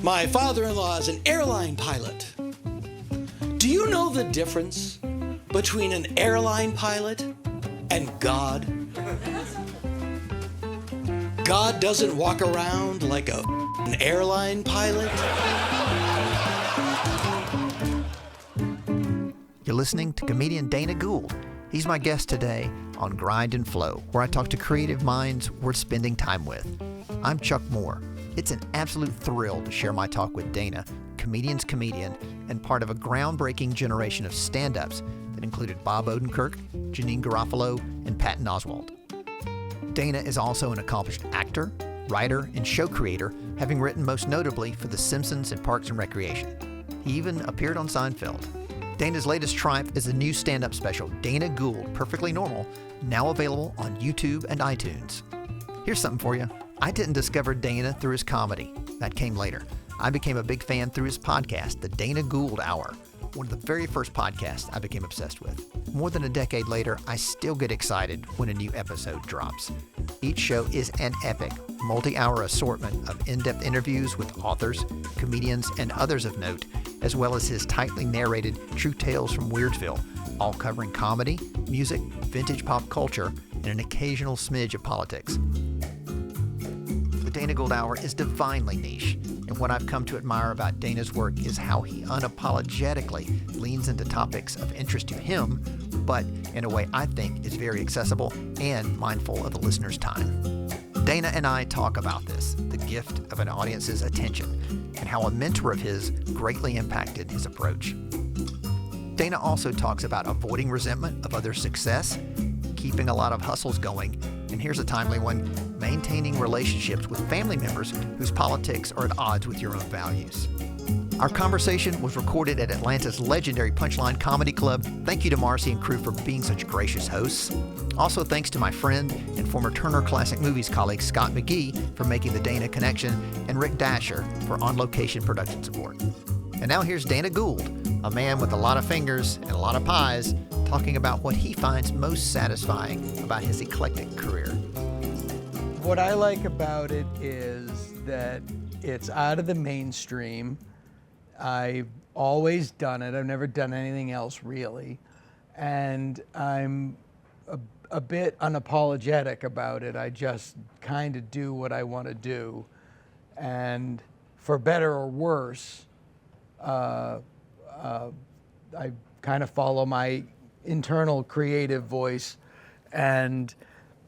My father-in-law is an airline pilot. Do you know the difference between an airline pilot and God? God doesn't walk around like an airline pilot. You're listening to comedian Dana Gould. He's my guest today on Grind and Flow, where I talk to creative minds worth spending time with. I'm Chuck Moore. It's an absolute thrill to share my talk with Dana, comedian's comedian, and part of a groundbreaking generation of stand-ups that included Bob Odenkirk, Janeane Garofalo, and Patton Oswalt. Dana is also an accomplished actor, writer, and show creator, having written most notably for The Simpsons and Parks and Recreation. He even appeared on Seinfeld. Dana's latest triumph is the new stand-up special, Dana Gould, Perfectly Normal, now available on YouTube and iTunes. Here's something for you. I didn't discover Dana through his comedy. That came later. I became a big fan through his podcast, The Dana Gould Hour, one of the very first podcasts I became obsessed with. More than a decade later, I still get excited when a new episode drops. Each show is an epic, multi-hour assortment of in-depth interviews with authors, comedians, and others of note, as well as his tightly narrated True Tales from Weirdville, all covering comedy, music, vintage pop culture, and an occasional smidge of politics. The Dana Gould Hour is divinely niche, and what I've come to admire about Dana's work is how he unapologetically leans into topics of interest to him, but in a way I think is very accessible and mindful of the listener's time. Dana and I talk about this, the gift of an audience's attention, and how a mentor of his greatly impacted his approach. Dana also talks about avoiding resentment of others' success, keeping a lot of hustles going, and here's a timely one, maintaining relationships with family members whose politics are at odds with your own values. Our conversation was recorded at Atlanta's legendary Punchline Comedy Club. Thank you to Marcy and crew for being such gracious hosts. Also thanks to my friend and former Turner Classic Movies colleague Scott McGee for making the Dana connection, and Rick Dasher for on-location production support. And now here's Dana Gould, a man with a lot of fingers and a lot of pies, talking about what he finds most satisfying about his eclectic career. What I like about it is that it's out of the mainstream. I've always done it. I've never done anything else really. And I'm a bit unapologetic about it. I just kind of do what I want to do. And for better or worse, I kind of follow my internal creative voice, and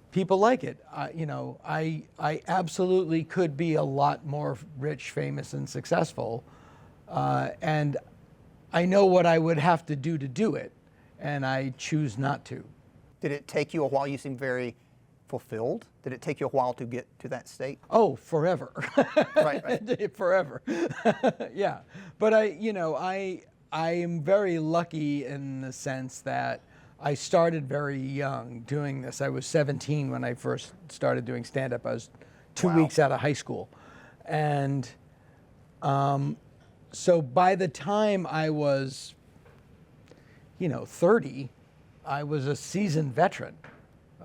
people like it. I absolutely could be a lot more rich, famous, and successful, and I know what I would have to do it, and I choose not to. Did it take you a while? You seem very fulfilled. Did it take you a while to get to that state? Oh, forever. Right. Forever. Yeah. But I am very lucky in the sense that I started very young doing this. I was 17 when I first started doing stand-up. I was 2 weeks out of high school. And so by the time I was, 30, I was a seasoned veteran.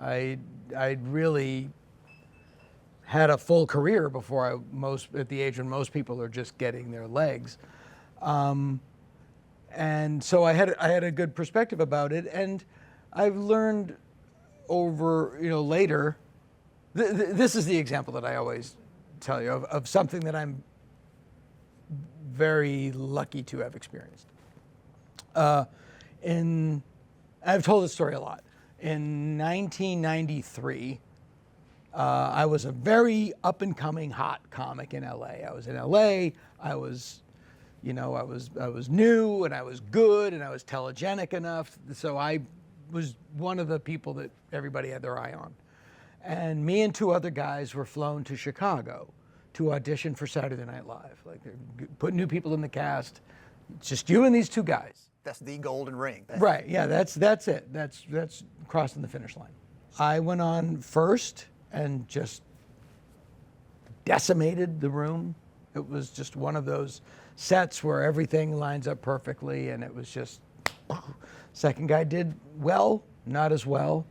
I'd really had a full career before at the age when most people are just getting their legs. And so I had a good perspective about it, and I've learned over, later, this is the example that I always tell you of something that I'm very lucky to have experienced. I've told this story a lot. In 1993, I was a very up-and-coming hot comic in LA. I was in LA, I was new, and I was good, and I was telegenic enough, so I was one of the people that everybody had their eye on. And me and two other guys were flown to Chicago to audition for Saturday Night Live. Like, they're putting new people in the cast. It's just you and these two guys. That's the golden ring. Right, yeah, that's it. That's crossing the finish line. I went on first and just decimated the room. It was just one of those sets where everything lines up perfectly, and it was just, second guy did well, not as well.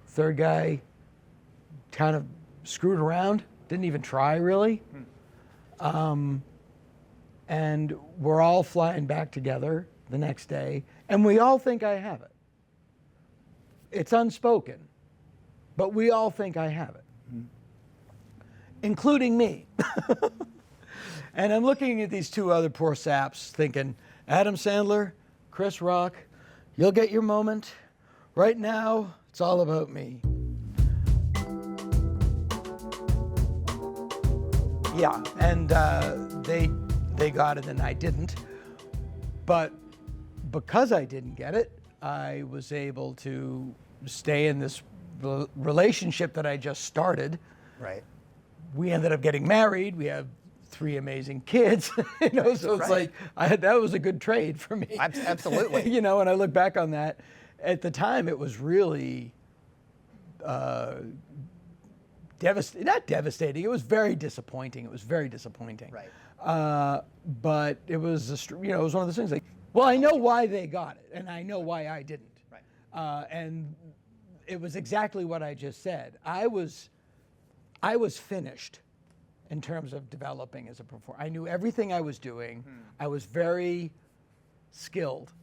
Third guy kind of screwed around, didn't even try really. And we're all flying back together the next day, and we all think I have it. It's unspoken, but we all think I have it, including me. And I'm looking at these two other poor saps thinking, Adam Sandler, Chris Rock, you'll get your moment. Right now, it's all about me. Yeah, and they got it and I didn't. But because I didn't get it, I was able to stay in this relationship that I just started. Right. We ended up getting married. We have 3 amazing kids. You know, so it's Right. like that was a good trade for me. Absolutely. You know, and I look back on that. At the time, it was really not devastating. It was very disappointing. Right. But it was it was one of those things like, well, I know why they got it, and I know why I didn't. Right. And it was exactly what I just said. I was finished in terms of developing as a performer. I knew everything I was doing. I was very skilled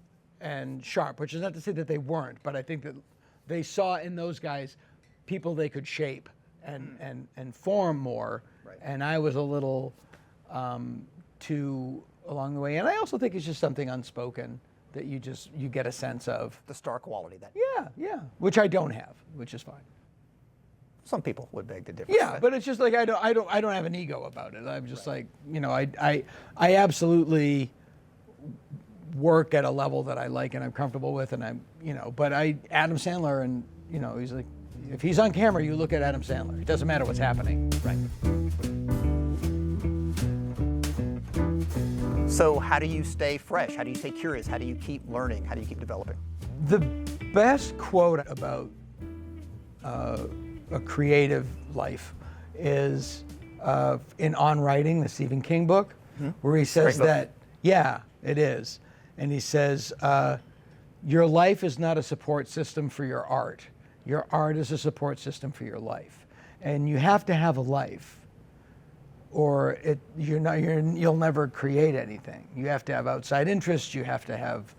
and sharp, which is not to say that they weren't, but I think that they saw in those guys people they could shape and form more. Right. And I was a little too along the way. And I also think it's just something unspoken that you get a sense of. The star quality that Yeah, which I don't have, which is fine. some people would beg to differ. Yeah, but it's just like I don't have an ego about it. I'm just like, I absolutely work at a level that I like and I'm comfortable with, and but Adam Sandler, and he's like, if he's on camera, you look at Adam Sandler. It doesn't matter what's happening. Right. So how do you stay fresh? How do you stay curious? How do you keep learning? How do you keep developing? The best quote about a creative life is in On Writing, the Stephen King book, where he says that, yeah, it is. And he says, your life is not a support system for your art. Your art is a support system for your life. And you have to have a life, or you'll never create anything. You have to have outside interests. You have to have,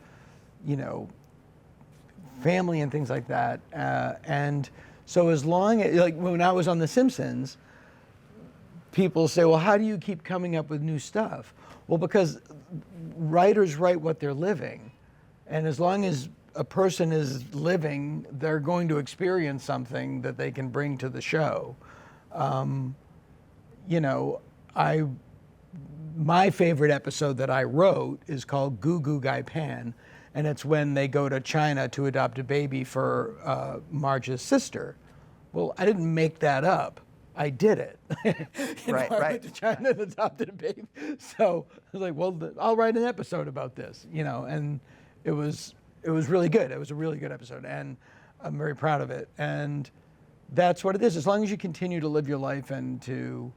family and things like that. And so as long as, like when I was on The Simpsons, people say, well, how do you keep coming up with new stuff? Well, because writers write what they're living. And as long as a person is living, they're going to experience something that they can bring to the show. My favorite episode that I wrote is called Goo Goo Gai Pan, and it's when they go to China to adopt a baby for Marge's sister. Well, I didn't make that up. I did it. Right. I went to China and adopted a baby. So I was like, well, I'll write an episode about this, and it was really good. It was a really good episode, and I'm very proud of it. And that's what it is. As long as you continue to live your life and to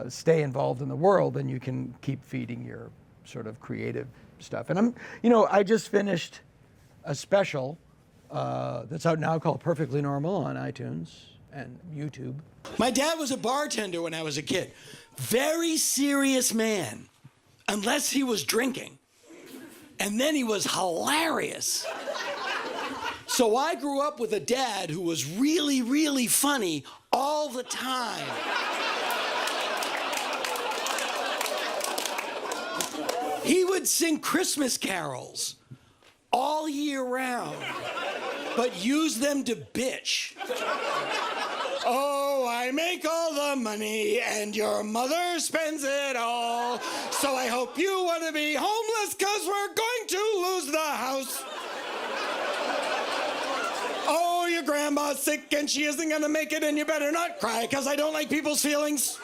stay involved in the world, then you can keep feeding your sort of creative stuff. And I just finished a special that's out now called Perfectly Normal on iTunes and YouTube. My dad was a bartender when I was a kid. Very serious man, unless he was drinking. And then he was hilarious. So I grew up with a dad who was really, really funny all the time. He would sing Christmas carols all year round, but use them to bitch. Oh, I make all the money and your mother spends it all. So I hope you want to be homeless because we're going to lose the house. Oh, your grandma's sick and she isn't going to make it, and you better not cry because I don't like people's feelings.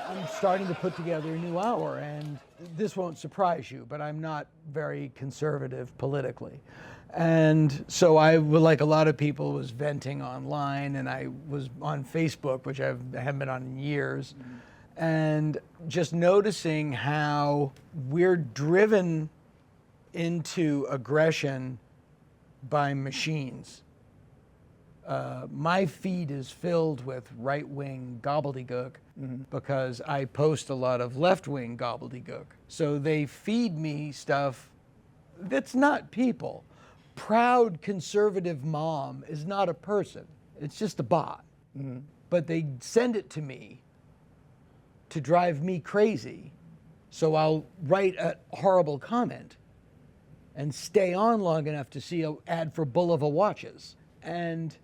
I'm starting to put together a new hour, and this won't surprise you, but I'm not very conservative politically. And so I, like a lot of people, was venting online, and I was on Facebook, which I haven't been on in years, and just noticing how we're driven into aggression by machines. my feed is filled with right-wing gobbledygook because I post a lot of left-wing gobbledygook. So they feed me stuff that's not people. Proud conservative mom is not a person. It's just a bot. But they send it to me to drive me crazy. So I'll write a horrible comment and stay on long enough to see an ad for Bulova watches. And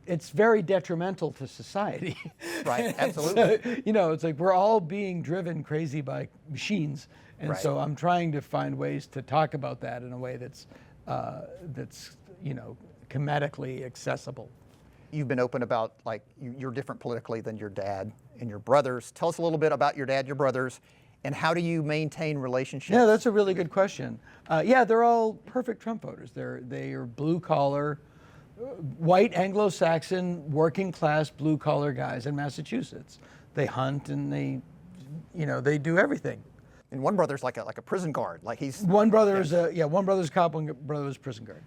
it's very detrimental to society. Right, absolutely. So, you know, it's like we're all being driven crazy by machines. And Right. so I'm trying to find ways to talk about that in a way that's you know, comedically accessible. You've been open about, like, you're different politically than your dad and your brothers. Tell us a little bit about your dad, your brothers, and how do you maintain relationships? Yeah, that's a really good question. Yeah, they're all perfect Trump voters. They are blue collar, white Anglo-Saxon, working class blue collar guys in Massachusetts. They hunt and they do everything. And one brother's like a prison guard, like he's... One brother's one brother's cop, one brother's prison guard.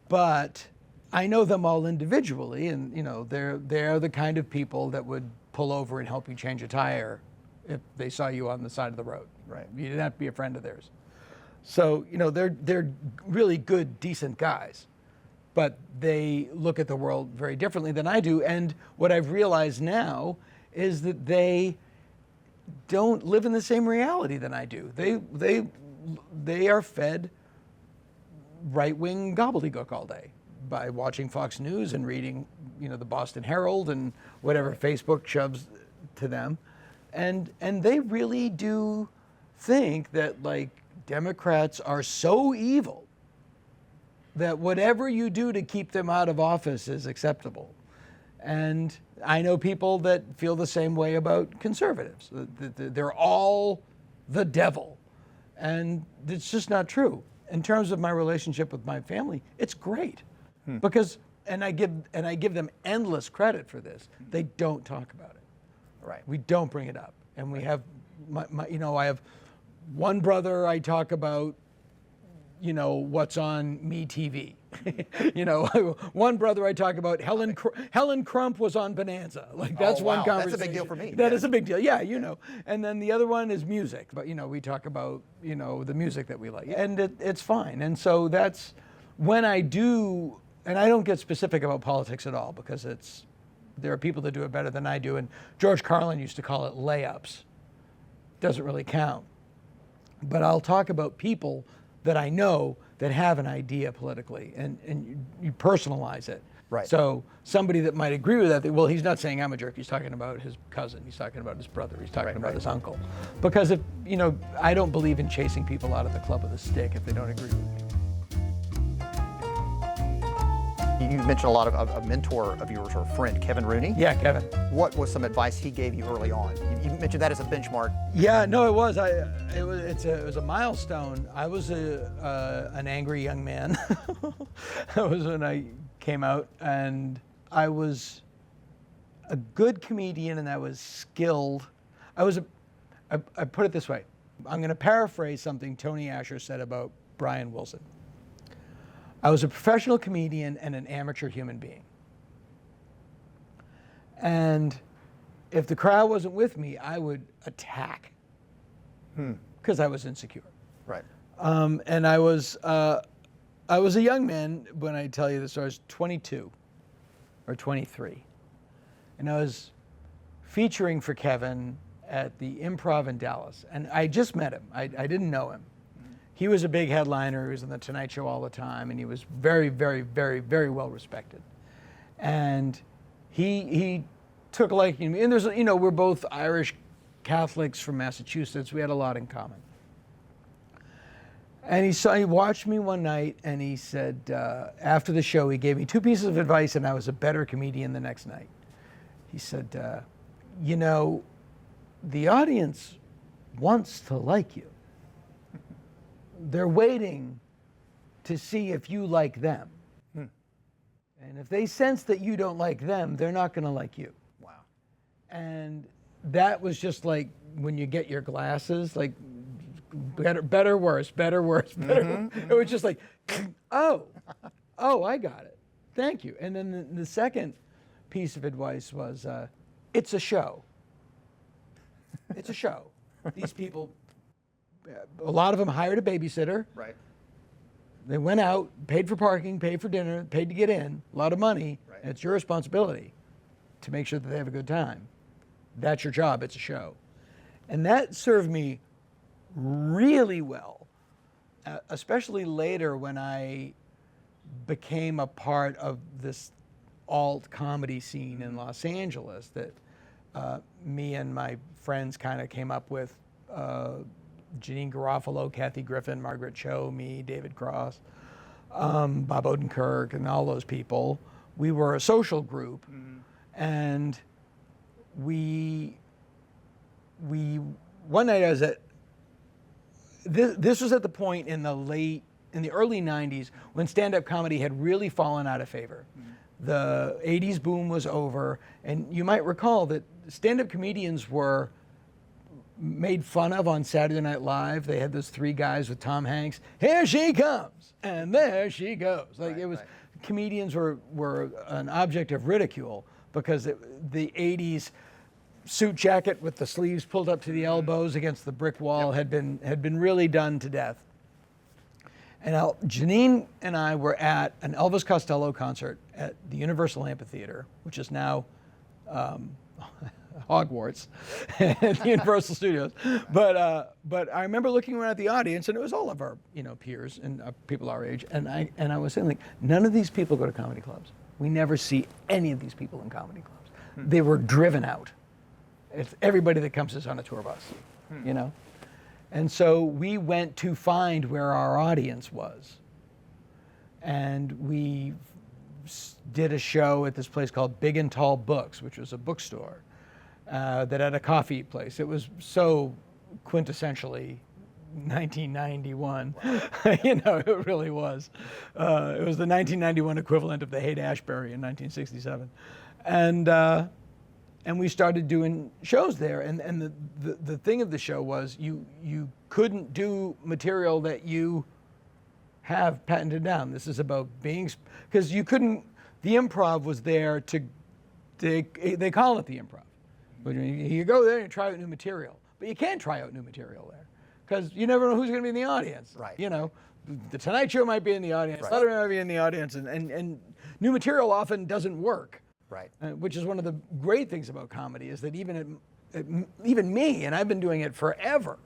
But I know them all individually, and you know they're the kind of people that would pull over and help you change a tire if they saw you on the side of the road. Right. You didn't have to be a friend of theirs. So you know they're really good, decent guys, but they look at the world very differently than I do. And what I've realized now is that they don't live in the same reality than I do. They are fed right-wing gobbledygook all day by watching Fox News and reading, you know, the Boston Herald and whatever Facebook shoves to them, and they really do think that like Democrats are so evil that whatever you do to keep them out of office is acceptable. And I know people that feel the same way about conservatives. They're all the devil. And it's just not true. In terms of my relationship with my family, it's great. Because, and I give them endless credit for this, they don't talk about it. Right. We don't bring it up. And we have, I have one brother I talk about, you know, what's on Me TV. You know, one brother I talk about, Helen Crump was on Bonanza. Like that's one conversation. That's a big deal for me. That is a big deal. Yeah, you know. And then the other one is music. But you know, we talk about, you know, the music that we like, and it's fine. And so that's when I do, and I don't get specific about politics at all because there are people that do it better than I do. And George Carlin used to call it layups. Doesn't really count. But I'll talk about people that I know that have an idea politically, and you personalize it. Right. So somebody that might agree with that, well, he's not saying I'm a jerk. He's talking about his cousin. He's talking about his brother. He's talking about his uncle. Because if you know, I don't believe in chasing people out of the club with a stick if they don't agree with me. You mentioned a lot of a mentor of yours or a friend, Kevin Rooney. Yeah, Kevin. What was some advice he gave you early on? You mentioned that as a benchmark. Yeah, no, it was. It was a milestone. I was an angry young man. That was when I came out, and I was a good comedian, and I was skilled. I put it this way. I'm going to paraphrase something Tony Asher said about Brian Wilson. I was a professional comedian and an amateur human being. And if the crowd wasn't with me, I would attack because I was insecure. Right. And I was a young man when I tell you this. I was 22 or 23. And I was featuring for Kevin at the Improv in Dallas. And I just met him. I didn't know him. He was a big headliner. He was on The Tonight Show all the time, and he was very, very, very, very well respected. And he took a liking to me. And there's, you know, we're both Irish Catholics from Massachusetts. We had a lot in common. And he watched me one night, and he said, after the show, he gave me 2 pieces of advice, and I was a better comedian the next night. He said, you know, the audience wants to like you. They're waiting to see if you like them. And if they sense that you don't like them, they're not going to like you. Wow. And that was just like when you get your glasses, like better, worse, better, worse, better. It was just like, oh, I got it. Thank you. And then the second piece of advice was, it's a show. It's a show. These people, a lot of them hired a babysitter. Right. They went out, paid for parking, paid for dinner, paid to get in, a lot of money. Right. And it's your responsibility to make sure that they have a good time. That's your job. It's a show. And that served me really well, especially later when I became a part of this alt comedy scene in Los Angeles that me and my friends kind of came up with. Janine Garofalo, Kathy Griffin, Margaret Cho, me, David Cross, Bob Odenkirk, and all those people. We were a social group, and we one night I was at this was at the point in the early 90s when stand-up comedy had really fallen out of favor. The 80s boom was over, and you might recall that stand-up comedians were made fun of on Saturday Night Live. They had those three guys with Tom Hanks. Here she comes, and there she goes. Like, it was, comedians were an object of ridicule because the 80s suit jacket with the sleeves pulled up to the elbows against the brick wall had been really done to death. And Janine and I were at an Elvis Costello concert at the Universal Amphitheater, which is now Hogwarts at the Universal Studios. But I remember looking around at the audience, and it was all of our peers and people our age. And I was saying, like, none of these people go to comedy clubs. We never see any of these people in comedy clubs. They were driven out. It's everybody that comes is on a tour bus, And so we went to find where our audience was. And we did a show at this place called Big and Tall Books, which was a bookstore that had a coffee place. It was so quintessentially 1991. It really was. It was the 1991 equivalent of the Haight-Ashbury in 1967. And we started doing shows there. And the thing of the show was you couldn't do material that you have patented down. This is about being, because you couldn't, the improv was there they call it the improv. But you go there and try out new material. But you can't try out new material there because you never know who's going to be in the audience. Right. The Tonight Show might be in the audience, Letterman might be in the audience, and new material often doesn't work. Right. Which is one of the great things about comedy is that even me, and I've been doing it forever,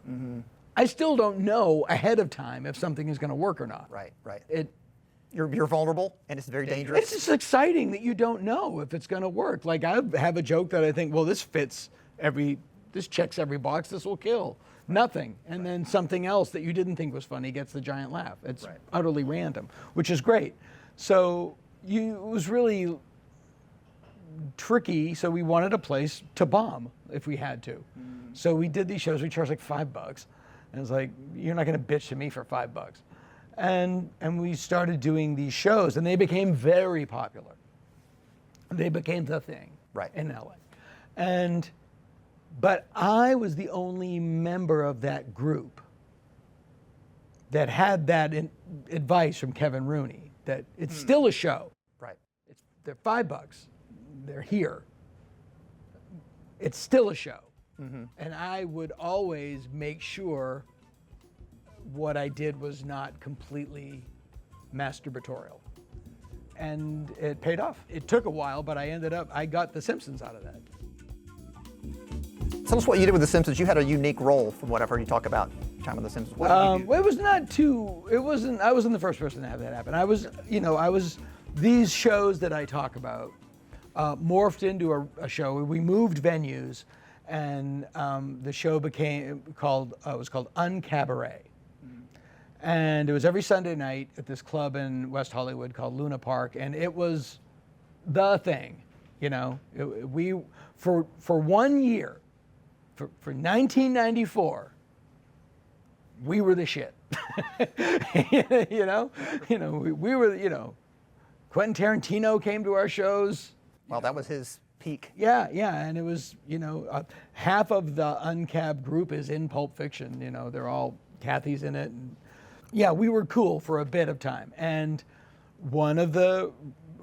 I still don't know ahead of time if something is going to work or not. Right. You're vulnerable, and it's very dangerous. It's just exciting that you don't know if it's going to work. Like, I have a joke that I think, well, this checks every box, this will kill. Nothing. And then something else that you didn't think was funny gets the giant laugh. It's utterly random, which is great. So it was really tricky, so we wanted a place to bomb if we had to. So we did these shows, we charged like $5. And it's like, you're not going to bitch to me for $5. And we started doing these shows, and they became very popular. They became the thing in LA. But I was the only member of that group that had that advice from Kevin Rooney, that it's still a show. Right. They're $5. They're here. It's still a show. And I would always make sure what I did was not completely masturbatorial. And it paid off. It took a while, but I got The Simpsons out of that. Tell us what you did with The Simpsons. You had a unique role from what I've heard you talk about time on The Simpsons. What did you do? Well, I wasn't the first person to have that happen. I was these shows that I talk about morphed into a show. We moved venues, and the show was called Uncabaret. And it was every Sunday night at this club in West Hollywood called Luna Park, and it was the thing, for 1 year, for 1994, we were the shit. We were, Quentin Tarantino came to our shows. Well, that was his peak. Yeah, and it was, half of the Uncab group is in Pulp Fiction. They're all, Kathy's in it. And, yeah, we were cool for a bit of time. And one of the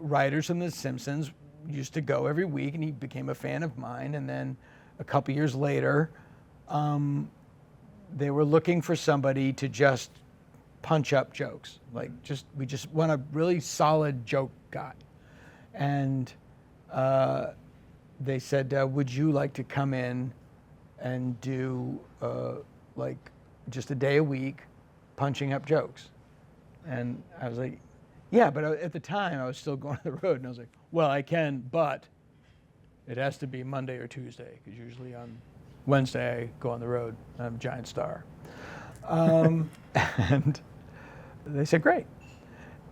writers from The Simpsons used to go every week, and he became a fan of mine. And then a couple years later, they were looking for somebody to just punch up jokes. Like, we just want a really solid joke guy. And they said, would you like to come in and do like just a day a week punching up jokes? And I was like, yeah, but at the time I was still going on the road, and I was like, well, I can, but it has to be Monday or Tuesday, because usually on Wednesday I go on the road. I'm a giant star. And they said, great.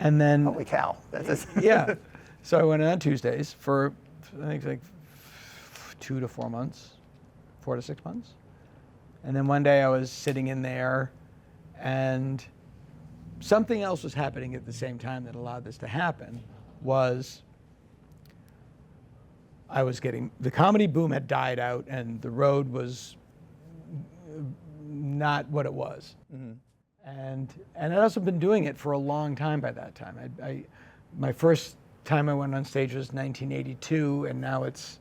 And then, Holy cow. yeah. So I went in on Tuesdays for, I think, like 2 to 4 months, 4 to 6 months. And then one day I was sitting in there, and something else was happening at the same time that allowed this to happen. Was I was getting, the comedy boom had died out, and the road was not what it was. Mm-hmm. And I'd also been doing it for a long time by that time. My first time I went on stage was 1982, and now it's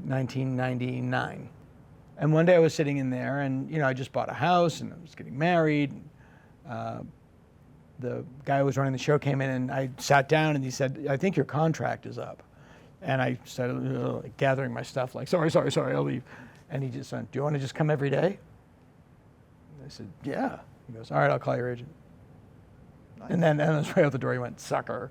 1999. And one day I was sitting in there, and I just bought a house, and I was getting married. The guy who was running the show came in, and I sat down, and he said, I think your contract is up. And I started gathering my stuff, like, sorry, I'll leave. And he just said, do you want to just come every day? And I said, yeah. He goes, all right, I'll call your agent. Nice. And then right out the door, he went, sucker.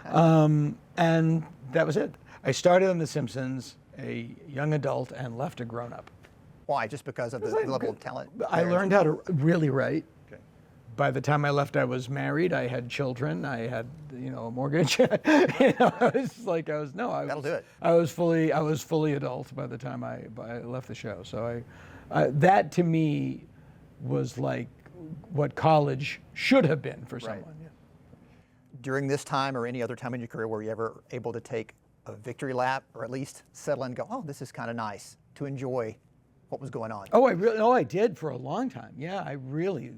And that was it. I started on The Simpsons, a young adult, and left a grown-up. Why? Just because of the level of talent? I learned how to really write. Okay. By the time I left, I was married. I had children. I had, a mortgage. That'll do it. I was fully adult by the time I left the show. So that to me was like what college should have been for someone. Right. Yeah. During this time or any other time in your career, were you ever able to take a victory lap, or at least settle in and go, oh, this is kind of nice, to enjoy what was going on? Oh, I did for a long time. Yeah, I really,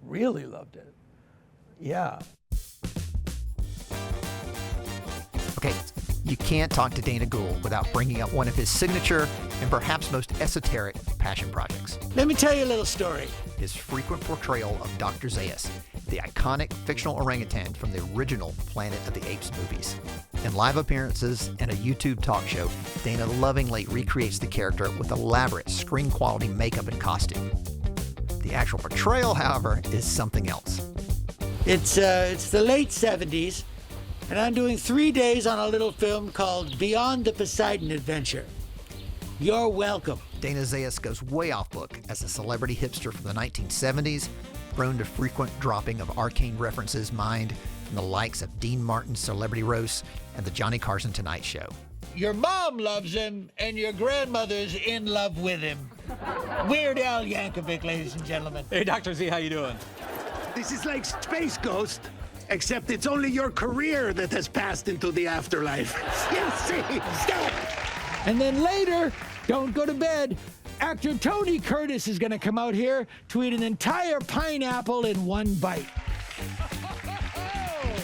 really loved it. Yeah. Okay, you can't talk to Dana Gould without bringing up one of his signature and perhaps most esoteric passion projects. Let me tell you a little story. His frequent portrayal of Dr. Zaius, the iconic fictional orangutan from the original Planet of the Apes movies. In live appearances and a YouTube talk show, Dana lovingly recreates the character with elaborate screen-quality makeup and costume. The actual portrayal, however, is something else. It's the late 70s, and I'm doing 3 days on a little film called Beyond the Poseidon Adventure. You're welcome. Dana Zaius goes way off book as a celebrity hipster from the 1970s, prone to frequent dropping of arcane references mined from the likes of Dean Martin's Celebrity Roast and the Johnny Carson Tonight Show. Your mom loves him, and your grandmother's in love with him. Weird Al Yankovic, ladies and gentlemen. Hey, Dr. Z, how you doing? This is like Space Ghost, except it's only your career that has passed into the afterlife. Yes, see? Stop! And then later, don't go to bed, actor Tony Curtis is gonna come out here to eat an entire pineapple in one bite.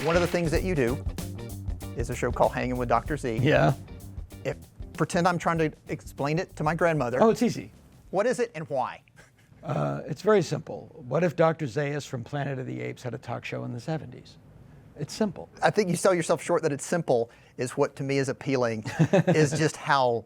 One of the things that you do is a show called Hanging with Dr. Z. Yeah. Pretend I'm trying to explain it to my grandmother. Oh, it's easy. What is it and why? It's very simple. What if Dr. Zaius from Planet of the Apes had a talk show in the 70s? It's simple. I think you sell yourself short that it's simple is what to me is appealing, is just how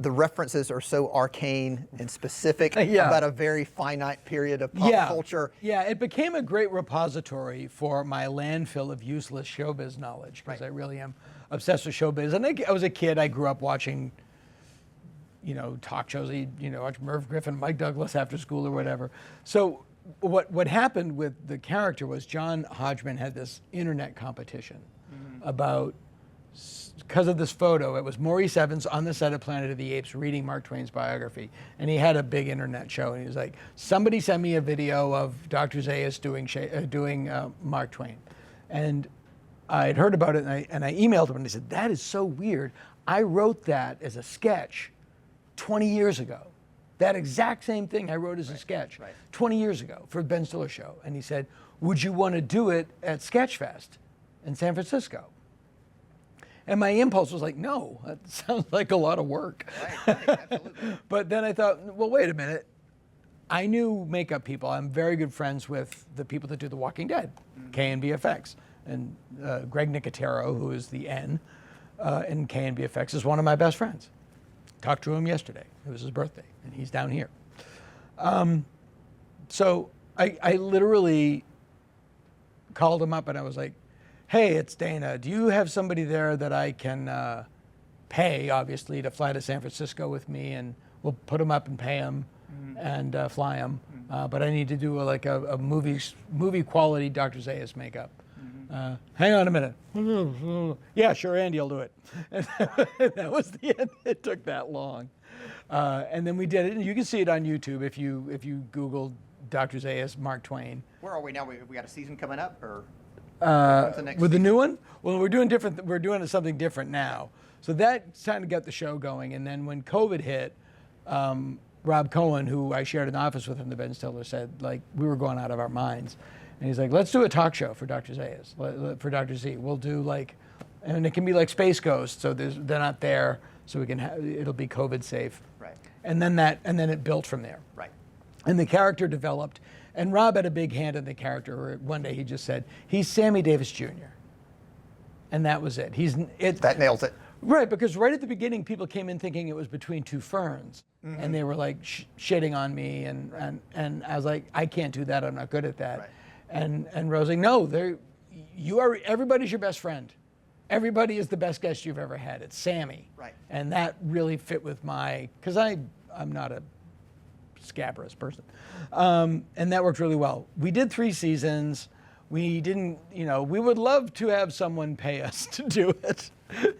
the references are so arcane and specific about a very finite period of pop culture. Yeah, it became a great repository for my landfill of useless showbiz knowledge, because I really am obsessed with showbiz. And I was a kid, I grew up watching, talk shows. Watch Merv Griffin, Mike Douglas after school or whatever. So what happened with the character was John Hodgman had this internet competition about, because of this photo, it was Maurice Evans on the set of Planet of the Apes reading Mark Twain's biography, and he had a big internet show, and he was like, somebody send me a video of Dr. Zaius doing Mark Twain. And I'd heard about it, and I emailed him, and he said, that is so weird. I wrote that as a sketch 20 years ago. That exact same thing I wrote as a sketch 20 years ago for Ben Stiller show. And he said, would you want to do it at Sketchfest? in San Francisco. And my impulse was like, no, that sounds like a lot of work. Right, absolutely. But then I thought, well, wait a minute. I knew makeup people. I'm very good friends with the people that do The Walking Dead, KNBFX. And Greg Nicotero, who is the N in KNBFX, is one of my best friends. Talked to him yesterday. It was his birthday, and he's down here. So I literally called him up, and I was like, hey, it's Dana. Do you have somebody there that I can pay, obviously, to fly to San Francisco with me, and we'll put him up and pay him and fly him. But I need to do a movie quality Dr. Zayas makeup. Hang on a minute. Yeah, sure, Andy will do it. And that was the end. It took that long. And then we did it, and you can see it on YouTube if you Google Dr. Zayas, Mark Twain. Where are we now? We got a season coming up, or With the new one? Well, we're doing something different now. So that's kind of got the show going. And then when COVID hit, Rob Cohen, who I shared an office with in the Ben Stiller, said, like, we were going out of our minds. And he's like, let's do a talk show for Dr. Zayas, for Dr. Z. We'll do and it can be like Space Ghost, so they're not there, so we can it'll be COVID safe. Right. And then it built from there. Right. And the character developed, and Rob had a big hand in the character. One day he just said, he's Sammy Davis Jr. And that was it. That nails it. Right, because right at the beginning, people came in thinking it was between two ferns, and they were like shitting on me, and I was like, I can't do that. I'm not good at that. Right. And Rose like, no, everybody's your best friend. Everybody is the best guest you've ever had. It's Sammy. Right. And that really fit with because I'm not a scabrous person, and that worked really well. We did 3 seasons. We didn't, we would love to have someone pay us to do it.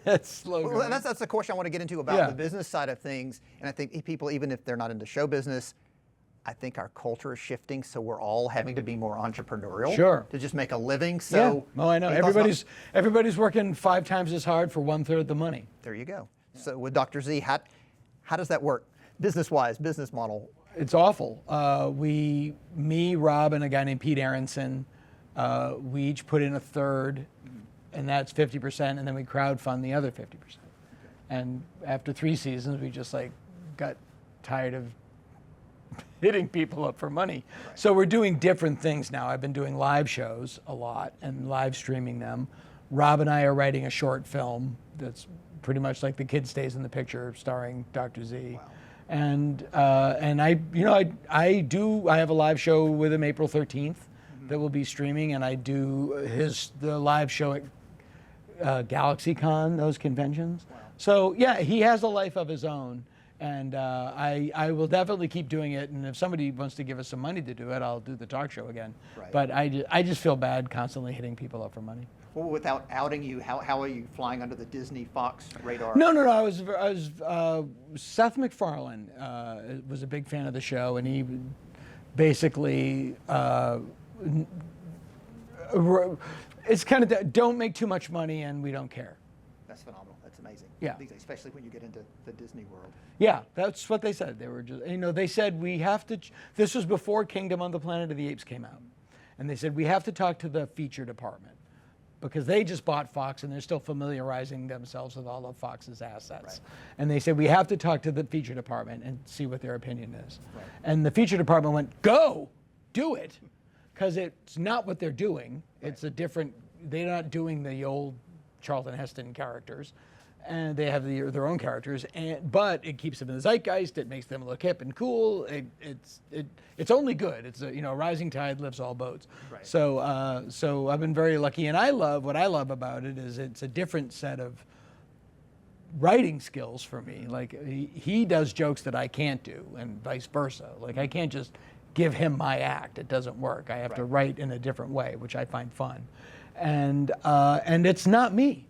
That's slow. Well, and that's the question I want to get into about the business side of things. And I think people, even if they're not into show business, I think our culture is shifting, so we're all having to be more entrepreneurial. Sure. To just make a living. So yeah. Oh, I know. Everybody's working 5 times as hard for 1/3 the money. There you go. Yeah. So with Dr. Z, how does that work, business-wise, business model? It's awful. Me, Rob, and a guy named Pete Aronson, we each put in 1/3, and that's 50%, and then we crowdfund the other 50%. And after 3 seasons, we just got tired of hitting people up for money. Right. So we're doing different things now. I've been doing live shows a lot and live streaming them. Rob and I are writing a short film that's pretty much like The Kid Stays in the Picture, starring Dr. Z. Wow. And I have a live show with him April 13th that will be streaming, and I do the live show at GalaxyCon, those conventions. Wow. So yeah, he has a life of his own. And I will definitely keep doing it. And if somebody wants to give us some money to do it, I'll do the talk show again. Right. But I just feel bad constantly hitting people up for money. Well, without outing you, how are you flying under the Disney Fox radar? No. I was Seth MacFarlane was a big fan of the show, and he basically it's kind of don't make too much money, and we don't care. That's phenomenal. That's amazing. Yeah. Especially when you get into the Disney world. Yeah, that's what they said. They were just, they said we have to, this was before Kingdom on the Planet of the Apes came out. And they said we have to talk to the feature department because they just bought Fox and they're still familiarizing themselves with all of Fox's assets. Right. And they said we have to talk to the feature department and see what their opinion is. Right. And the feature department went, go, do it. Because it's not what they're doing. Right. It's they're not doing the old Charlton Heston characters. And they have their own characters, but it keeps them in the zeitgeist. It makes them look hip and cool. It's only good. It's a rising tide lifts all boats. Right. So I've been very lucky, and what I love about it is it's a different set of writing skills for me. Like he does jokes that I can't do, and vice versa. Like I can't just give him my act. It doesn't work. I have to write in a different way, which I find fun, and it's not me.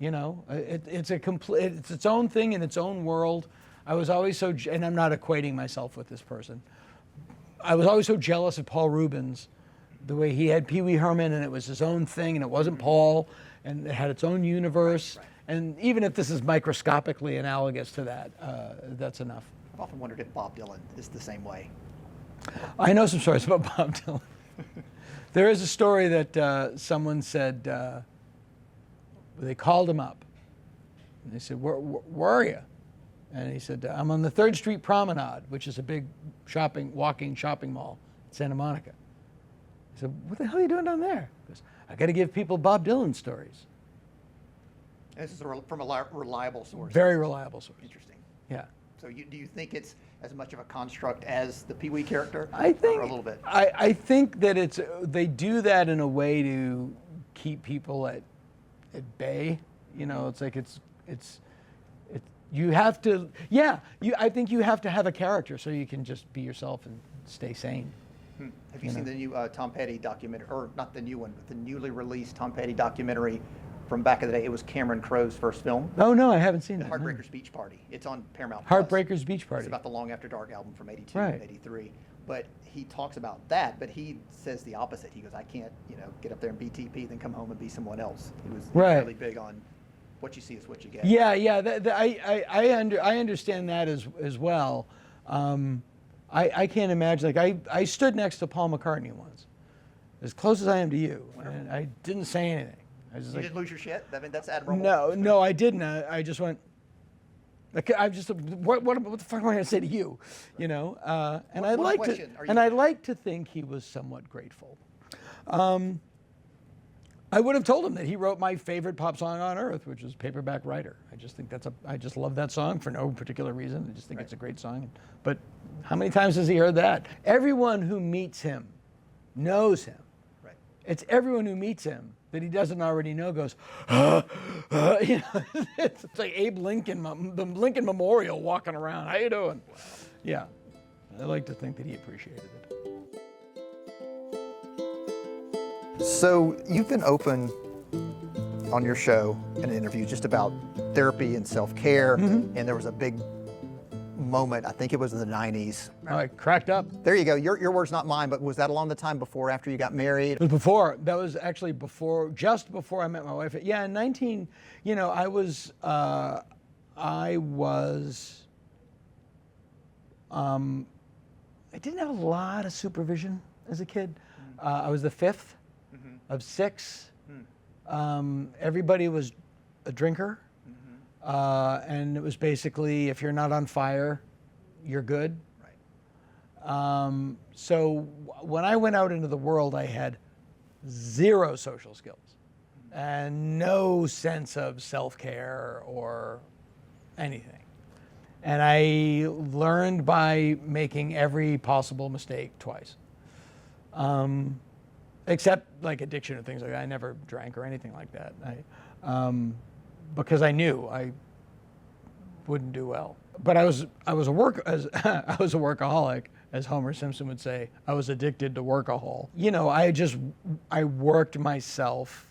It's its own thing in its own world. I was always and I'm not equating myself with this person. I was always so jealous of Paul Rubens, the way he had Pee Wee Herman, and it was his own thing, and it wasn't Paul, and it had its own universe. Right. And even if this is microscopically analogous to that, that's enough. I've often wondered if Bob Dylan is the same way. I know some stories about Bob Dylan. There is a story that someone said, they called him up. And they said, where are you? And he said, I'm on the 3rd Street Promenade, which is a big walking shopping mall in Santa Monica. I said, what the hell are you doing down there? He goes, I got to give people Bob Dylan stories. This is from a reliable source. Very reliable source. Interesting. Yeah. So do you think it's as much of a construct as the Pee Wee character? I think or a little bit. I think that they do that in a way to keep people at bay. You know, it's like it's you have to, I think you have to have a character so you can just be yourself and stay sane. Have you seen the new Tom Petty documentary, or not the new one, but the newly released Tom Petty documentary from back in the day? It was Cameron Crowe's first film. Oh no, I haven't seen that. Heartbreaker's Beach Party. It's on Paramount+. Heartbreaker's Beach Party. It's about the Long After Dark album from '82 Right. and '83. But he talks about that, but he says the opposite. He goes, I can't, get up there and be TP, then come home and be someone else. He was really big on what you see is what you get. Yeah. I understand that as well. I can't imagine, like I stood next to Paul McCartnney once, as close as I am to you, and I didn't say anything. I was just You like, didn't lose your shit? I mean, that's admirable. No, I didn't. I just went. I just what the fuck am I going to say to you, And I like to think he was somewhat grateful. I would have told him that he wrote my favorite pop song on earth, which is Paperback Writer. I just think I just love that song for no particular reason. I just think it's a great song. But how many times has he heard that? Everyone who meets him knows him. Right. It's everyone who meets him that he doesn't already know goes, it's like Abe Lincoln, the Lincoln Memorial walking around. How you doing? Wow. Yeah. I like to think that he appreciated it. So you've been open on your show in an interview just about therapy and self-care, and there was a big moment, I think it was in the 90s. I cracked up. There you go. Your words, not mine, but was that along the time before, after you got married? It was before. That was actually just before I met my wife. Yeah, in I didn't have a lot of supervision as a kid. I was the 5th of 6. Everybody was a drinker. And it was basically, if you're not on fire, you're good. Right. So when I went out into the world, I had 0 social skills and no sense of self-care or anything. And I learned by making every possible mistake twice. Except like addiction and things like that. I never drank or anything like that. Because I knew I wouldn't do well. But I was a workaholic, as Homer Simpson would say. I was addicted to workahol. I worked myself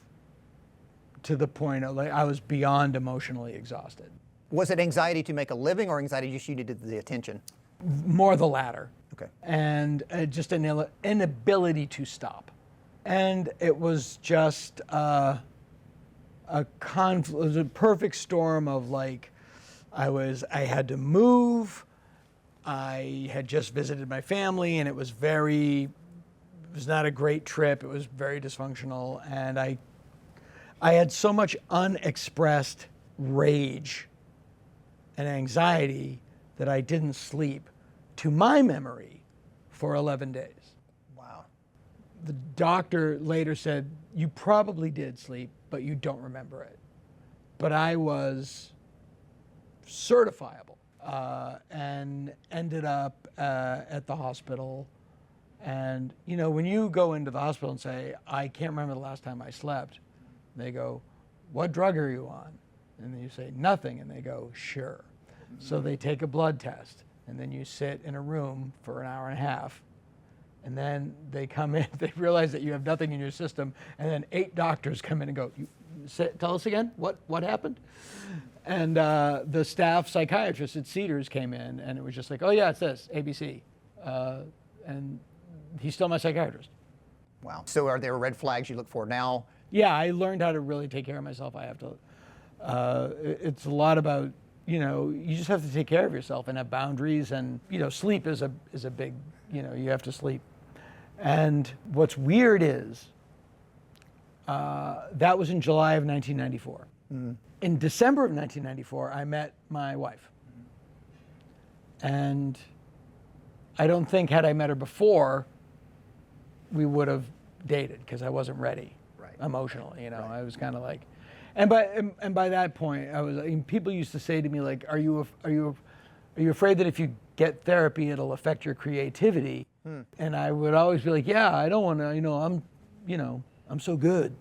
to the point of I was beyond emotionally exhausted. Was it anxiety to make a living, or anxiety just you needed the attention? More the latter. Okay. And just an inability to stop. And it was just it was a perfect storm of I had to move. I had just visited my family, and it was not a great trip. It was very dysfunctional, and I had so much unexpressed rage and anxiety that I didn't sleep, to my memory, for 11 days. Wow. The doctor later said, you probably did sleep, but you don't remember it. But I was certifiable and ended up at the hospital. And, when you go into the hospital and say, I can't remember the last time I slept, they go, what drug are you on? And then you say, nothing. And they go, sure. Mm-hmm. So they take a blood test, and then you sit in a room for an hour and a half. And then they come in, they realize that you have nothing in your system, and then 8 doctors come in and go, tell us again, what happened? And the staff psychiatrist at Cedars came in, and it was just like, oh yeah, it's this, ABC. And he's still my psychiatrist. Wow. So are there red flags you look for now? Yeah, I learned how to really take care of myself. I have to, it's a lot about, you just have to take care of yourself and have boundaries, and, sleep is a big, you have to sleep. And what's weird is that was in July of 1994. In December of 1994, I met my wife. And I don't think had I met her before, we would have dated because I wasn't ready emotionally. You know, I was kind of like, and by that point, I was. I mean, people used to say to me like, "Are you afraid that if you get therapy, it'll affect your creativity?" And I would always be like, "Yeah, I don't want to. I'm so good."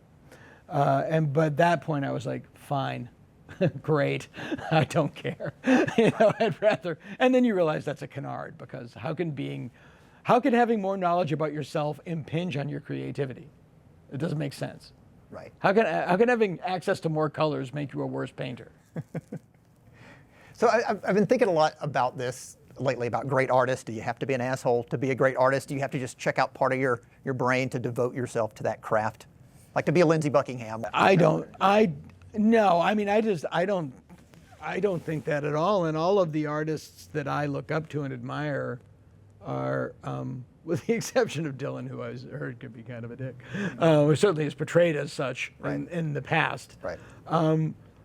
And by that point, I was like, "Fine, great, I don't care." I'd rather. And then you realize that's a canard because how can having more knowledge about yourself impinge on your creativity? It doesn't make sense. Right. How can having access to more colors make you a worse painter? So I've been thinking a lot about this lately, about great artists. Do you have to be an asshole to be a great artist? Do you have to just check out part of your brain to devote yourself to that craft? Like to be a Lindsey Buckingham? I don't think that at all. And all of the artists that I look up to and admire are, with the exception of Dylan, who I heard could be kind of a dick, or certainly is portrayed as such in the past. Right.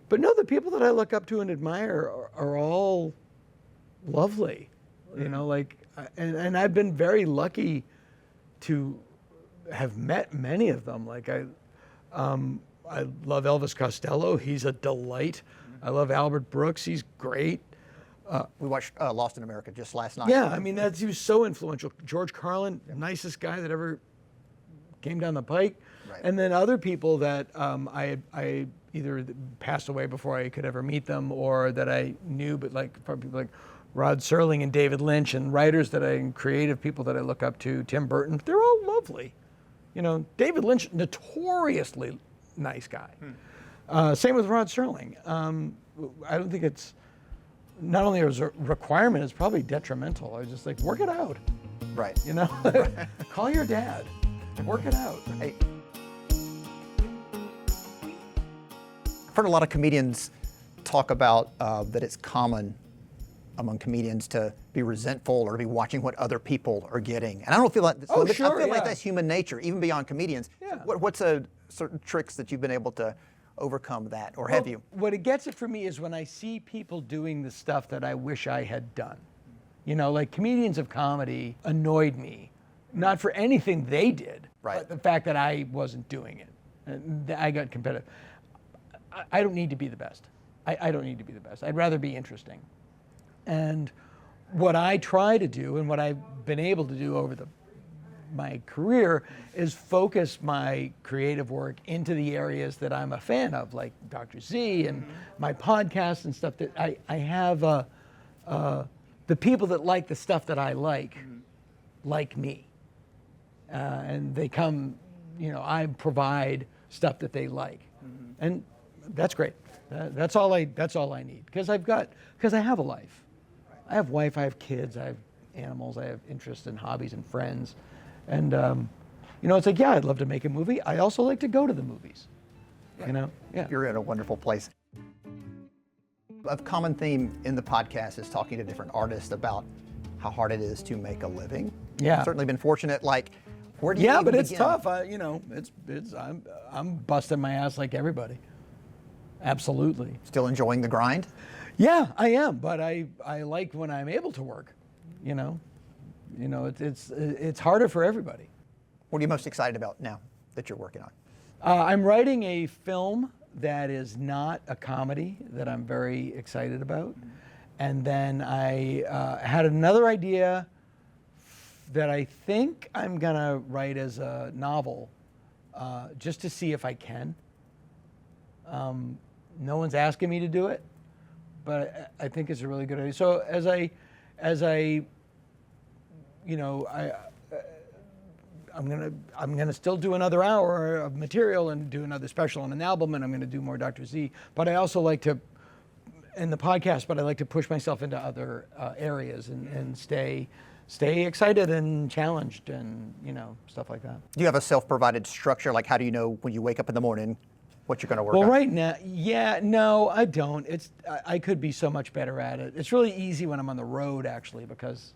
But no, the people that I look up to and admire are all lovely. You know, like, and I've been very lucky to have met many of them. Like I love Elvis Costello. He's a delight. I love Albert Brooks. He's great. We watched Lost in America just last night. Yeah, I mean, he was so influential. George Carlin, nicest guy that ever came down the pike. Right. And then other people that I either passed away before I could ever meet them or that I knew, but like people like Rod Serling and David Lynch and writers and creative people that I look up to, Tim Burton, they're all lovely. You know, David Lynch, notoriously nice guy. Same with Rod Serling. I don't think it's, not only as a requirement, it's probably detrimental. I was just like, work it out. Right. You know, call your dad, work it out. Hey. I've heard a lot of comedians talk about that it's common among comedians to be resentful or to be watching what other people are getting. And I don't feel like Oh, I sure, feel yeah. like that's human nature, even beyond comedians. Yeah. What's certain tricks that you've been able to overcome that, or have you? What it gets it for me is when I see people doing the stuff that I wish I had done. You know, like comedians of comedy annoyed me, not for anything they did, but the fact that I wasn't doing it. And I got competitive. I don't need to be the best. I don't need to be the best. I'd rather be interesting. And what I try to do and what I've been able to do over my career is focus my creative work into the areas that I'm a fan of, like Dr. Z and my podcast and stuff that I have the people that like the stuff that I like me. And they come, you know, I provide stuff that they like. And that's great. That's all I need because I have a life. I have wife, I have kids, I have animals, I have interests and hobbies and friends. And, you know, it's like, yeah, I'd love to make a movie. I also like to go to the movies, you know? Yeah. You're in a wonderful place. A common theme in the podcast is talking to different artists about how hard it is to make a living. Yeah. I've certainly been fortunate. Like, where do you Yeah, even but it's begin? tough. You know, I'm busting my ass like everybody. Absolutely. Still enjoying the grind? Yeah, I am. But I like when I'm able to work, you know? You know, it's harder for everybody. What are you most excited about now that you're working on? I'm writing a film that is not a comedy that I'm very excited about. And then I had another idea that I think I'm gonna write as a novel, just to see if I can. No one's asking me to do it, but I think it's a really good idea. So as I you know, I'm gonna still do another hour of material and do another special on an album, and I'm gonna do more Dr. Z. But I also like to, in the podcast, but I like to push myself into other areas and stay excited and challenged and, you know, stuff like that. Do you have a self-provided structure? Like, how do you know when you wake up in the morning what you're going to work on? Well, right now, yeah, no, I don't. I could be so much better at it. It's really easy when I'm on the road, actually, because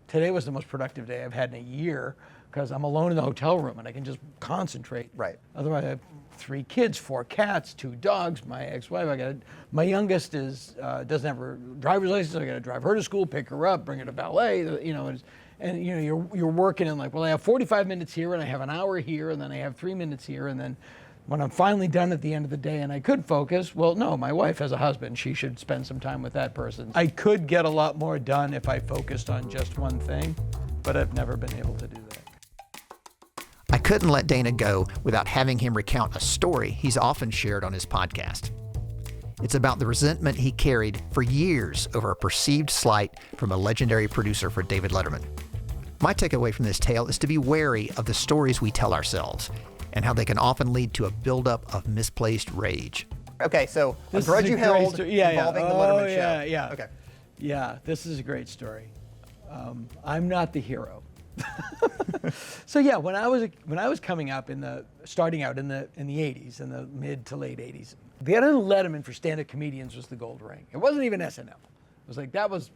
today was the most productive day I've had in a year because I'm alone in the hotel room and I can just concentrate. Right. Otherwise, I have 3 kids, 4 cats, 2 dogs, my ex-wife. My youngest doesn't have her driver's license. I got to drive her to school, pick her up, bring her to ballet. And you're working in like, well, I have 45 minutes here, and I have an hour here, and then I have 3 minutes here, and then when I'm finally done at the end of the day and I could focus, well, no, my wife has a husband. She should spend some time with that person. I could get a lot more done if I focused on just one thing, but I've never been able to do that. I couldn't let Dana go without having him recount a story he's often shared on his podcast. It's about the resentment he carried for years over a perceived slight from a legendary producer for David Letterman. My takeaway from this tale is to be wary of the stories we tell ourselves and how they can often lead to a buildup of misplaced rage. Okay, so a grudge you held involving the Letterman show. Yeah. Okay. Yeah, this is a great story. I'm not the hero. So yeah, when I was coming up starting out in the 80s, in the mid to late 80s, getting on Letterman for stand-up comedians was the gold ring. It wasn't even SNL. It was like that was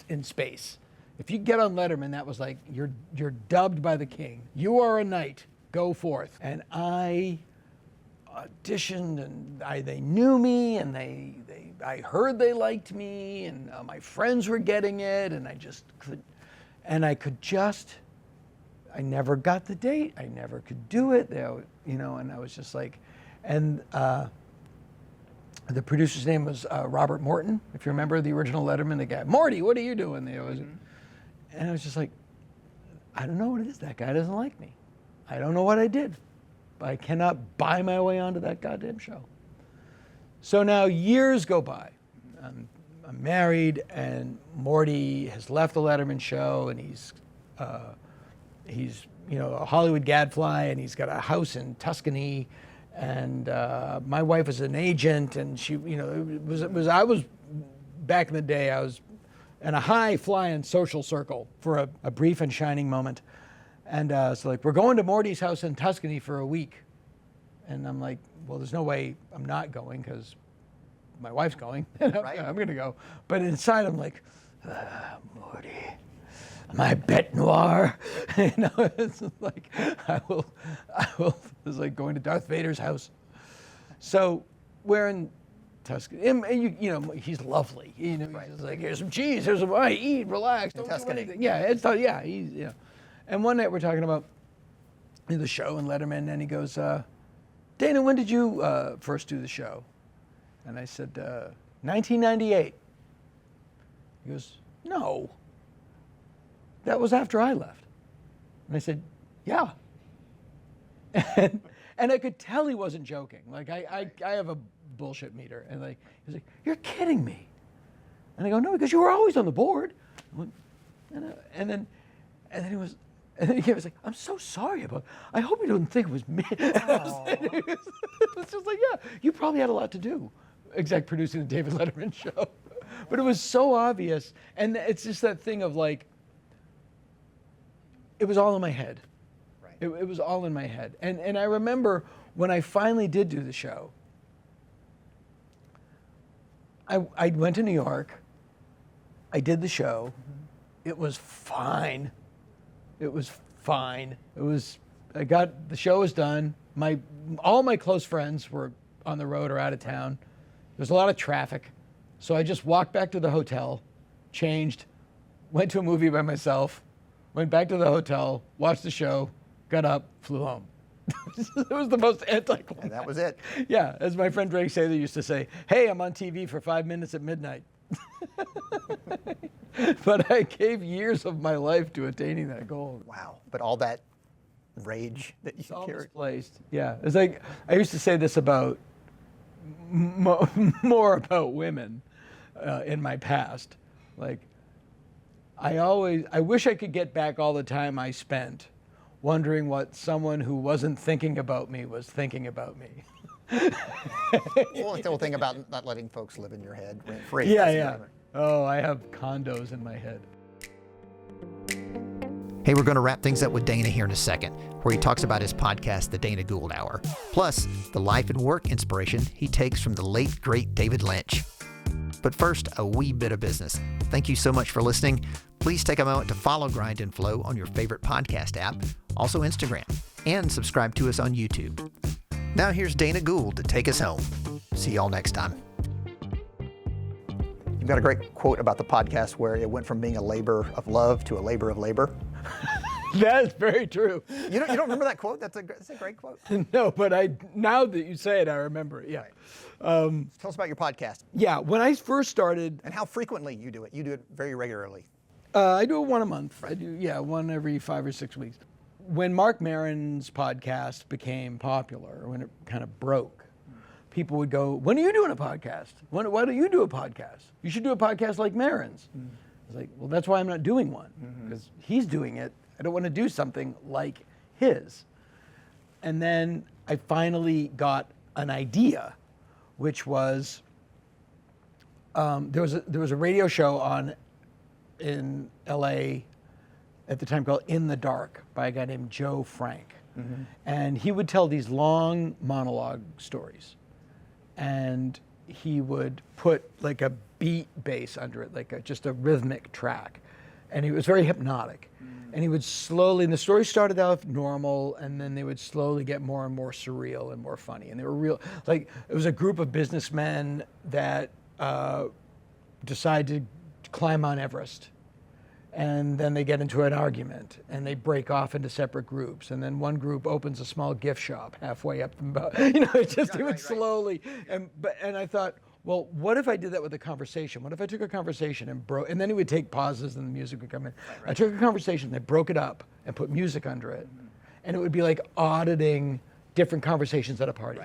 in space. If you get on Letterman, that was like you're dubbed by the king. You are a knight. Go forth. And I auditioned, and they knew me, and I heard they liked me, and my friends were getting it, and I never got the date. I never could do it. And I was just like, and the producer's name was Robert Morton, if you remember the original Letterman, the guy, Morty, what are you doing there? And I was just like, I don't know what it is. That guy doesn't like me. I don't know what I did, but I cannot buy my way onto that goddamn show. So now years go by. I'm married, and Morty has left the Letterman show, and he's a Hollywood gadfly, and he's got a house in Tuscany, and my wife is an agent, and she, I was back in the day, I was in a high-flying social circle for a brief and shining moment. And so like, we're going to Morty's house in Tuscany for a week. And I'm like, well, there's no way I'm not going because my wife's going. Right. I'm going to go. But inside I'm like, Morty, my bête noire. It's like, I will, it's like going to Darth Vader's house. So we're in Tuscany. And he's lovely. He's just like, here's some cheese, here's some, eat, relax, don't do anything. Yeah, he's. And one night we're talking about the show and Letterman, and he goes, Dana, when did you first do the show? And I said, 1998. He goes, no, that was after I left. And I said, yeah. And I could tell he wasn't joking. Like, I have a bullshit meter. And like, he's like, you're kidding me. And I go, no, because you were always on the board. And then he was, and then he was like, I'm so sorry about it. I hope you don't think it was me. It's just like, yeah, you probably had a lot to do, exec producing the David Letterman show. But it was so obvious. And it's just that thing of like, it was all in my head. Right. It was all in my head. And I remember when I finally did do the show, I went to New York. I did the show. It was fine. The show was done. All my close friends were on the road or out of town. There was a lot of traffic. So I just walked back to the hotel, changed, went to a movie by myself, went back to the hotel, watched the show, got up, flew home. It was the most anticlimactic. And that was it. Yeah, as my friend Drake Sather used to say, hey, I'm on TV for 5 minutes at midnight. But I gave years of my life to attaining that goal. Wow. But all that rage that you All carried. misplaced. Yeah. It's like, I used to say this about, more about women in my past. Like, I wish I could get back all the time I spent wondering what someone who wasn't thinking about me was thinking about me. Well, the whole thing about not letting folks live in your head rent free. Yeah. Oh, I have condos in my head. Hey, we're going to wrap things up with Dana here in a second, where he talks about his podcast, The Dana Gould Hour, plus the life and work inspiration he takes from the late, great David Lynch. But first, a wee bit of business. Thank you so much for listening. Please take a moment to follow Grind and Flow on your favorite podcast app, also Instagram, and subscribe to us on YouTube. Now here's Dana Gould to take us home. See y'all next time. You've got a great quote about the podcast where it went from being a labor of love to a labor of labor. That's very true. You don't remember that quote? That's a great quote. No, but now that you say it, I remember it. Yeah. Tell us about your podcast. Yeah. When I first started, And how frequently you do it. You do it very regularly. I do it one a month. I do one every 5 or 6 weeks. When Mark Maron's podcast became popular, when it kind of broke, people would go, "When are you doing a podcast? Why don't you do a podcast? You should do a podcast like Maron's." I was like, "Well, that's why I'm not doing one, because he's doing it. I don't want to do something like his." And then I finally got an idea, which was there was a radio show in LA at the time called In the Dark by a guy named Joe Frank. And he would tell these long monologue stories. And he would put like a beat bass under it, like just a rhythmic track. And he was very hypnotic. And he would slowly, and the story started out normal, and then they would slowly get more and more surreal and more funny. And they were real, like it was a group of businessmen that decided to climb Mount Everest. And then they get into an argument, and they break off into separate groups. And then one group opens a small gift shop halfway up the mountain. It would slowly. And I thought, well, what if I did that with a conversation? What if I took a conversation and then it would take pauses and the music would come in. I took a conversation, they broke it up and put music under it. And it would be like auditing different conversations at a party.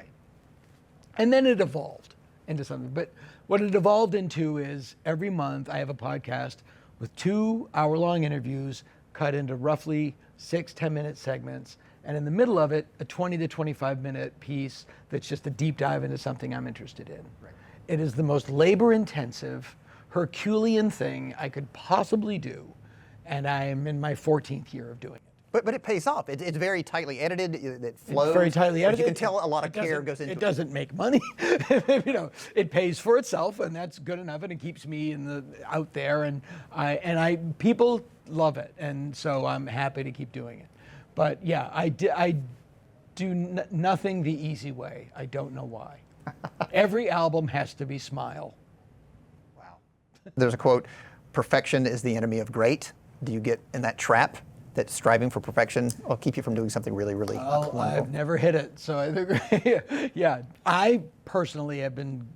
And then it evolved into something. But what it evolved into is every month I have a podcast with 2 hour-long interviews cut into roughly 6-10-minute segments. And in the middle of it, a 20 to 25-minute piece that's just a deep dive into something I'm interested in. It is the most labor-intensive, Herculean thing I could possibly do, and I am in my 14th year of doing it. But it pays off. It's very tightly edited. It flows. It's very tightly edited. You can tell a lot of care goes into it. It doesn't make money. It pays for itself, and that's good enough, and it keeps me out there, and people love it, and so I'm happy to keep doing it. But yeah, I do nothing the easy way. I don't know why. Every album has to be Smile. Wow. There's a quote, "Perfection is the enemy of great." Do you get in that trap that striving for perfection will keep you from doing something really, really wonderful? I've never hit it, so I think, yeah. I personally have been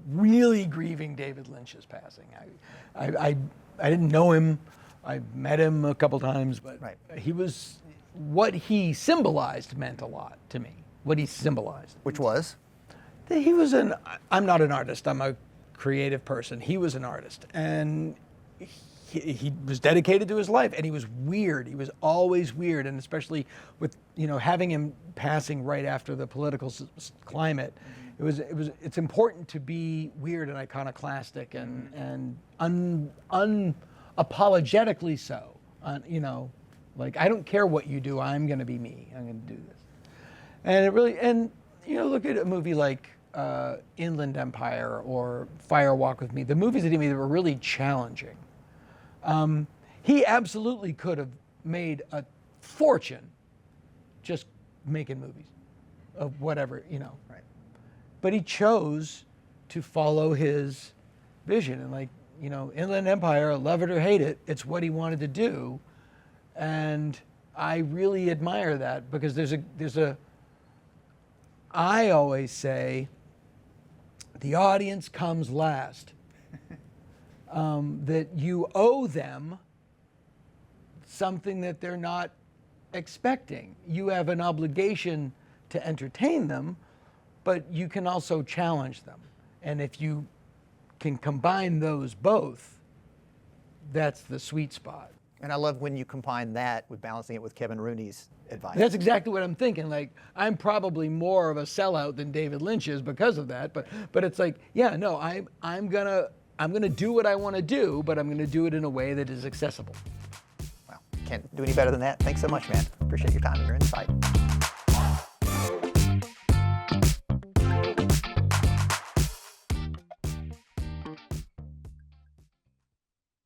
really grieving David Lynch's passing. I didn't know him. I met him a couple times, but he was, what he symbolized meant a lot to me. What he symbolized. Which was? He was I'm not an artist, I'm a creative person. He was an artist, and he was dedicated to his life, and he was weird. He was always weird, and especially with having him passing right after the political climate, it's important to be weird and iconoclastic and unapologetically so. Like, I don't care what you do, I'm going to be me. I'm going to do this, and it really look at a movie like Inland Empire or Fire Walk with Me. The movies that he made that were really challenging. He absolutely could have made a fortune just making movies of whatever, But he chose to follow his vision, and Inland Empire, love it or hate it, it's what he wanted to do. And I really admire that, because I always say the audience comes last. That you owe them something that they're not expecting. You have an obligation to entertain them, but you can also challenge them. And if you can combine those both, that's the sweet spot. And I love when you combine that with balancing it with Kevin Rooney's advice. That's exactly what I'm thinking. Like, I'm probably more of a sellout than David Lynch is because of that. But it's like, yeah, no, I'm gonna do what I want to do, but I'm gonna do it in a way that is accessible. Well, can't do any better than that. Thanks so much, man. Appreciate your time and your insight.